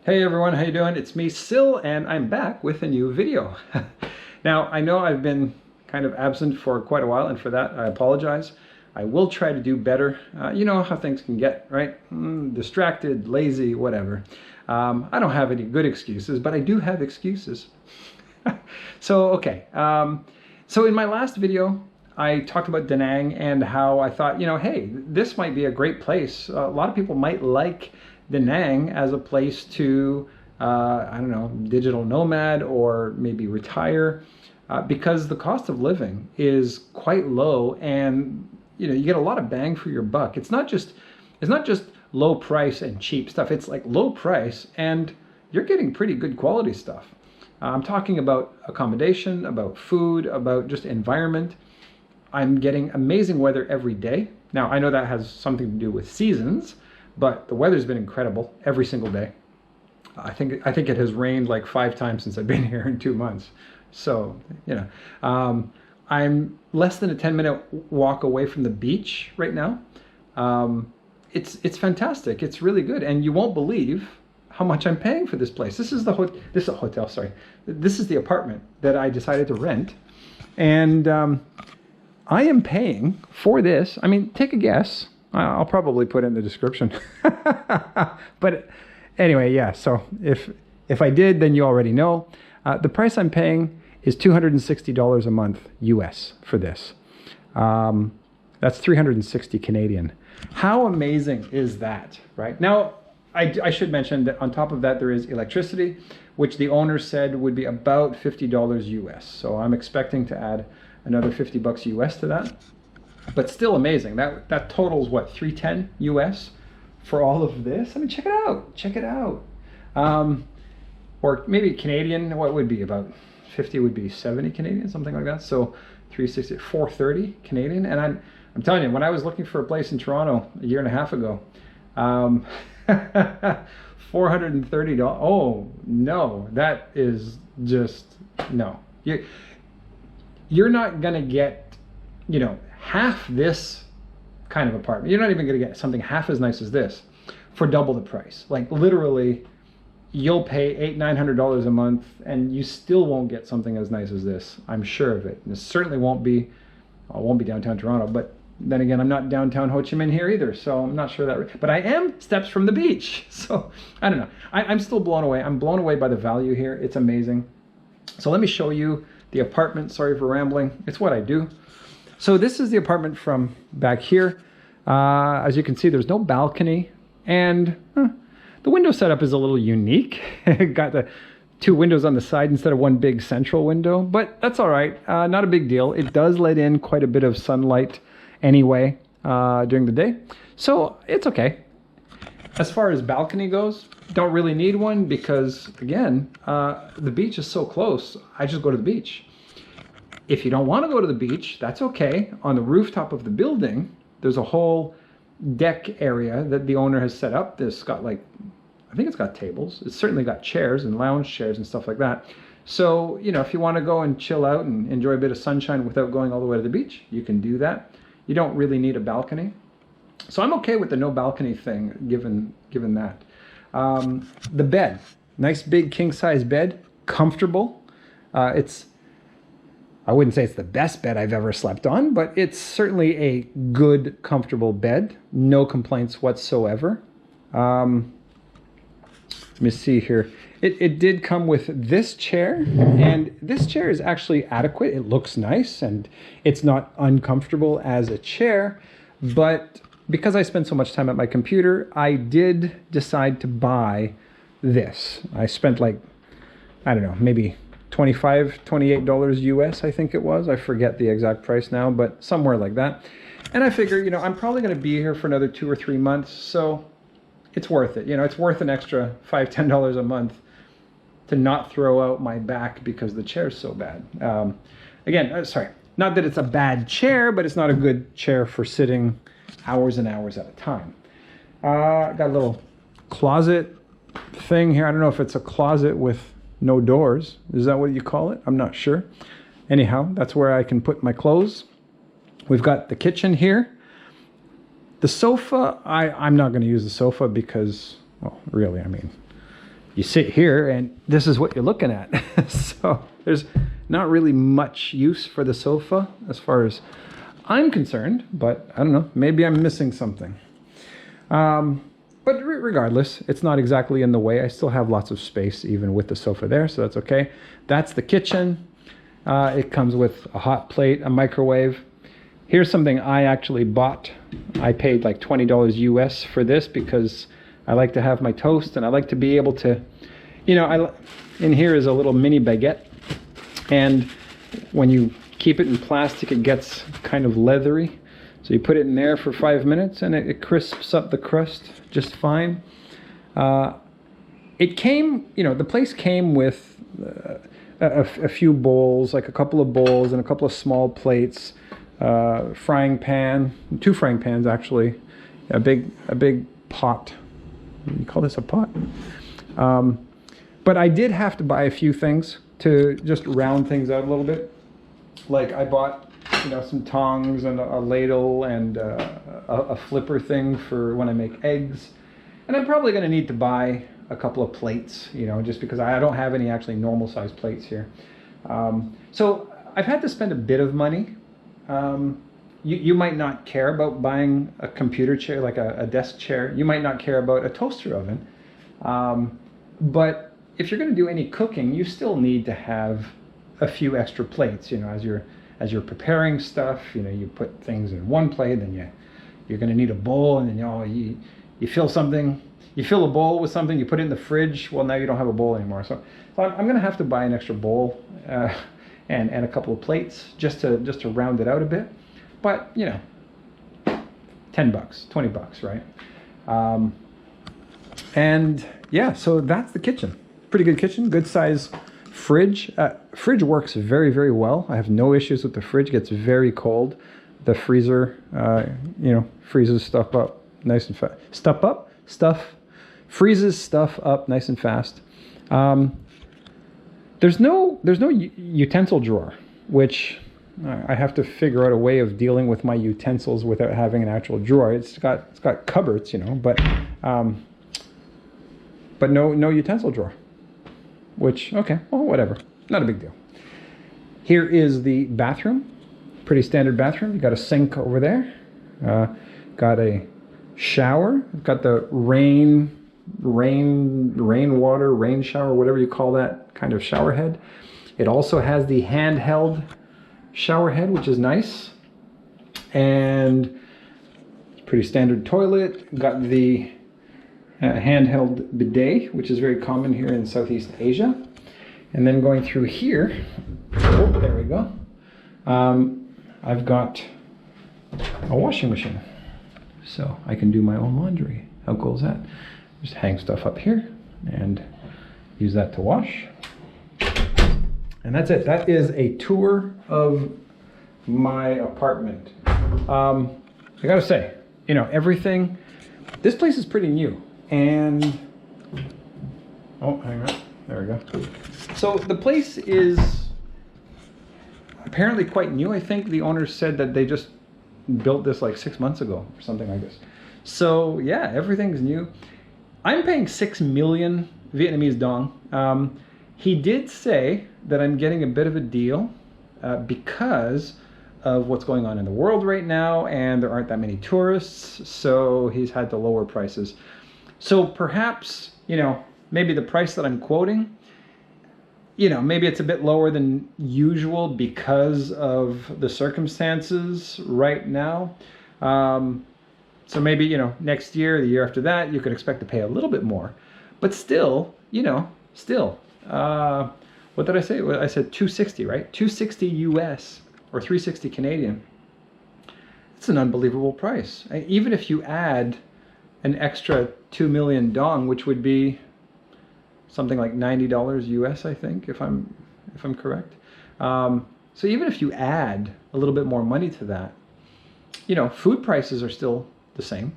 Hey everyone, how you doing? It's me, Syl, and I'm back with a new video. Now, I know I've been kind of absent for quite a while, and for that I apologize. I will try to do better. You know how things can get, right? Distracted, lazy, whatever. I don't have any good excuses, but I do have excuses. Okay. So in my last video, I talked about Danang and how I thought, hey, this might be a great place. A lot of people might like Danang as a place to, I don't know, digital nomad or maybe retire, because the cost of living is quite low, and you get a lot of bang for your buck. It's not just low price and cheap stuff. It's like low price and you're getting pretty good quality stuff. I'm talking about accommodation, about food, about just environment. I'm getting amazing weather every day. Now, I know that has something to do with seasons, but the weather's been incredible every single day. I think it has rained like 5 times since I've been here in 2 months. So, I'm less than a 10-minute walk away from the beach right now. It's fantastic. It's really good, and you won't believe how much I'm paying for this place. This is a hotel, sorry. This is the apartment that I decided to rent, and I am paying for this. I mean, take a guess. I'll probably put it in the description. But anyway, yeah, so if I did, then you already know. The price I'm paying is $260 a month US for this. That's 360 Canadian. How amazing is that, right? Now, I should mention that on top of that, there is electricity, which the owner said would be about $50 US. So I'm expecting to add another $50 US to that. But still amazing. That totals what, 310 US for all of this? I mean, check it out. Check it out. Or maybe Canadian, what would be about 50 would be 70 Canadian, something like that. So 360, 430 Canadian. And I'm telling you, when I was looking for a place in Toronto a year and a half ago, $430. Oh no, that is just no. You're not gonna get, half this kind of apartment. You're not even gonna get something half as nice as this for double the price. Like literally, you'll pay $800-900 a month, and you still won't get something as nice as this. I'm sure of it. And it certainly won't be downtown Toronto. But then again, I'm not downtown Ho Chi Minh here either, so I'm not sure that. But I am steps from the beach, so I don't know. I'm still blown away. I'm blown away by the value here. It's amazing. So let me show you the apartment. Sorry for rambling. It's what I do. So this is the apartment from back here. As you can see, there's no balcony, and the window setup is a little unique. Got the 2 windows on the side instead of one big central window, but that's all right. Not a big deal. It does let in quite a bit of sunlight anyway during the day, so it's okay. As far as balcony goes, don't really need one because, again, the beach is so close. I just go to the beach. If you don't want to go to the beach, that's okay. On the rooftop of the building, there's a whole deck area that the owner has set up. This got I think it's got tables. It's certainly got chairs and lounge chairs and stuff like that. So, if you want to go and chill out and enjoy a bit of sunshine without going all the way to the beach, you can do that. You don't really need a balcony. So I'm okay with the no balcony thing, given that. The bed, nice big king size bed, comfortable. I wouldn't say it's the best bed I've ever slept on, but it's certainly a good, comfortable bed. No complaints whatsoever. Let me see here. It did come with this chair, and this chair is actually adequate. It looks nice, and it's not uncomfortable as a chair, but because I spend so much time at my computer, I did decide to buy this. I spent I don't know, maybe $25, $28 US, I think it was. I forget the exact price now, but somewhere like that. And I figure, I'm probably going to be here for another 2 or 3 months, so it's worth it. It's worth an extra $5, $10 a month to not throw out my back because the chair's so bad. Again, sorry, not that it's a bad chair, but it's not a good chair for sitting hours and hours at a time. Got a little closet thing here. I don't know if it's a closet with no doors. Is that what you call it? I'm not sure. Anyhow, that's where I can put my clothes. We've got the kitchen here. The sofa, I'm not going to use the sofa because, well, really, I mean, you sit here and this is what you're looking at. So there's not really much use for the sofa as far as I'm concerned, but I don't know, maybe I'm missing something. But regardless, it's not exactly in the way. I still have lots of space even with the sofa there, so that's okay. That's the kitchen. It comes with a hot plate, a microwave. Here's something I actually bought. I paid like $20 US for this because I like to have my toast and I like to be able to, you know, in here is a little mini baguette. And when you keep it in plastic, it gets kind of leathery. So you put it in there for 5 minutes and it crisps up the crust just fine. It came, you know, the place came with a few bowls, like a couple of bowls and a couple of small plates, frying pan, 2 frying pans actually, a big pot. You call this a pot? But I did have to buy a few things to just round things out a little bit. Like I bought, you know, some tongs and a ladle and a flipper thing for when I make eggs. And I'm probably going to need to buy a couple of plates, you know, just because I don't have any actually normal size plates here. So I've had to spend a bit of money. You might not care about buying a computer chair, like a desk chair. You might not care about a toaster oven. But if you're going to do any cooking, you still need to have a few extra plates, you know, as you're preparing stuff. You know, you put things in one plate, then you're going to need a bowl, and then you fill something. You fill a bowl with something, you put it in the fridge. Well, now you don't have a bowl anymore. So I'm going to have to buy an extra bowl and a couple of plates just to round it out a bit. But you know, $10, $20, right? And yeah, so that's the kitchen. Pretty good kitchen, good size fridge. Fridge works very, very well. I have no issues with the fridge. It gets very cold. The freezer, you know, freezes stuff up nice and fast. Freezes stuff up nice and fast. There's no utensil drawer, which I have to figure out a way of dealing with my utensils without having an actual drawer. It's got cupboards, you know, but no utensil drawer. Which, okay, well, whatever, not a big deal. Here is the bathroom, pretty standard bathroom. You got a sink over there, got a shower, got the rain shower, whatever you call that kind of shower head. It also has the handheld shower head, which is nice, and pretty standard toilet. Got the handheld bidet, which is very common here in Southeast Asia. And then going through here, oh, there we go. I've got a washing machine, so I can do my own laundry. How cool is that? Just hang stuff up here and use that to wash. And that's it. That is a tour of my apartment. I gotta say, you know, everything, this place is pretty new. And, oh, hang on, there we go. So the place is apparently quite new. I think the owners said that they just built this like 6 months ago or something like this. So yeah, everything's new. I'm paying 6 million Vietnamese dong. He did say that I'm getting a bit of a deal because of what's going on in the world right now, and there aren't that many tourists, so he's had to lower prices. So perhaps, you know, maybe the price that I'm quoting, you know, maybe it's a bit lower than usual because of the circumstances right now. So maybe, you know, next year, the year after that, you could expect to pay a little bit more. But still, you know, what did I say? I said 260, right? 260 US or 360 Canadian. It's an unbelievable price. Even if you add an extra 2 million dong, which would be something like $90 US, I think, if I'm correct. So even if you add a little bit more money to that, you know, food prices are still the same.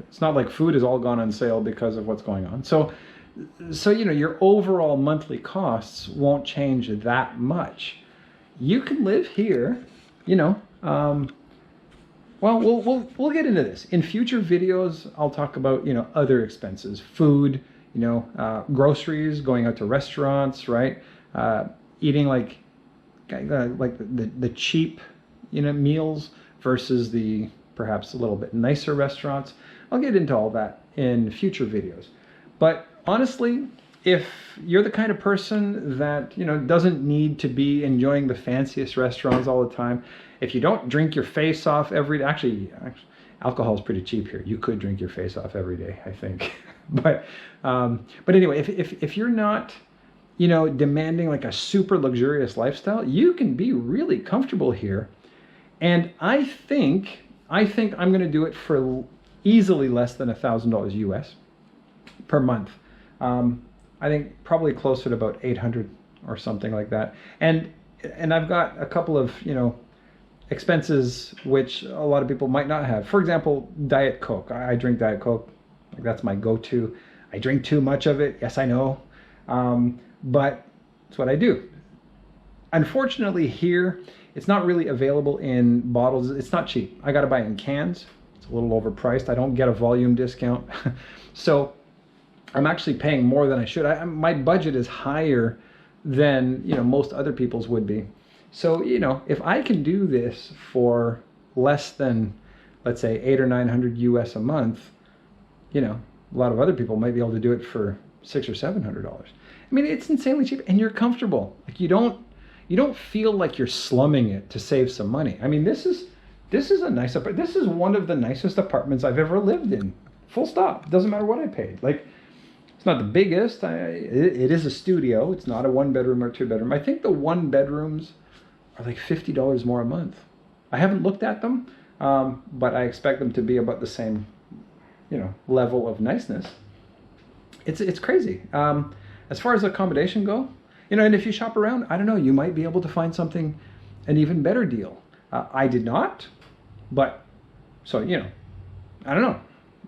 It's not like food has all gone on sale because of what's going on. So you know, your overall monthly costs won't change that much. You can live here, you know. Well, we'll get into this in future videos. I'll talk about, you know, other expenses, food, groceries, going out to restaurants, right? Eating like the cheap, meals versus the perhaps a little bit nicer restaurants. I'll get into all that in future videos. But honestly, if you're the kind of person that, doesn't need to be enjoying the fanciest restaurants all the time, if you don't drink your face off every day, actually alcohol is pretty cheap here. You could drink your face off every day, I think. but anyway, if you're not, demanding like a super luxurious lifestyle, you can be really comfortable here. And I think I'm going to do it for easily less than $1,000 US per month. I think probably closer to about 800 or something like that. And I've got a couple of, expenses which a lot of people might not have. For example, Diet Coke. I drink Diet Coke. Like, that's my go-to. I drink too much of it. Yes, I know. But it's what I do. Unfortunately here, it's not really available in bottles. It's not cheap. I got to buy it in cans. It's a little overpriced. I don't get a volume discount. So I'm actually paying more than I should. My budget is higher than, most other people's would be. So, if I can do this for less than, let's say, 800 or 900 US a month, a lot of other people might be able to do it for $600 or $700. I mean, it's insanely cheap, and you're comfortable. Like, you don't feel like you're slumming it to save some money. I mean, this is a nice apartment. This is one of the nicest apartments I've ever lived in. Full stop. Doesn't matter what I paid. Like, it's not the biggest. It is a studio. It's not a 1-bedroom or 2-bedroom. I think the 1-bedrooms are like $50 more a month. I haven't looked at them, but I expect them to be about the same, level of niceness. It's crazy. As far as accommodation go, and if you shop around, I don't know, you might be able to find an even better deal. I did not, but so, I don't know.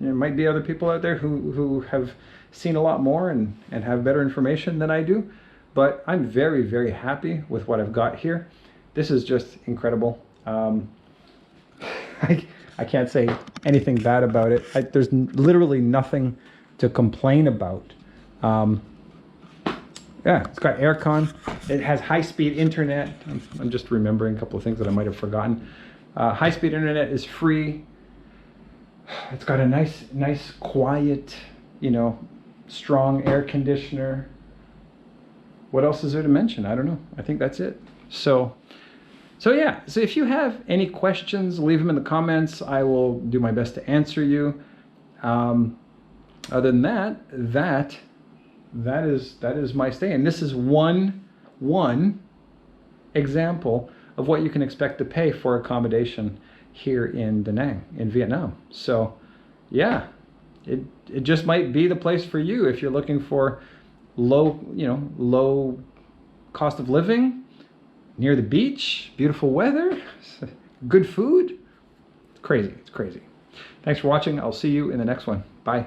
There might be other people out there who have seen a lot more and have better information than I do, but I'm very, very happy with what I've got here. This is just incredible. I can't say anything bad about it. There's literally nothing to complain about. Yeah, it's got aircon. It has high-speed internet. I'm just remembering a couple of things that I might have forgotten. High-speed internet is free. It's got a nice, quiet, strong air conditioner. What else is there to mention? I don't know. I think that's it. So yeah. So if you have any questions, leave them in the comments. I will do my best to answer you. Other than that is my stay, and this is one example of what you can expect to pay for accommodation here in Danang in Vietnam. So yeah, it just might be the place for you if you're looking for low cost of living, near the beach, beautiful weather, good food. It's crazy. Thanks for watching. I'll see you in the next one. Bye.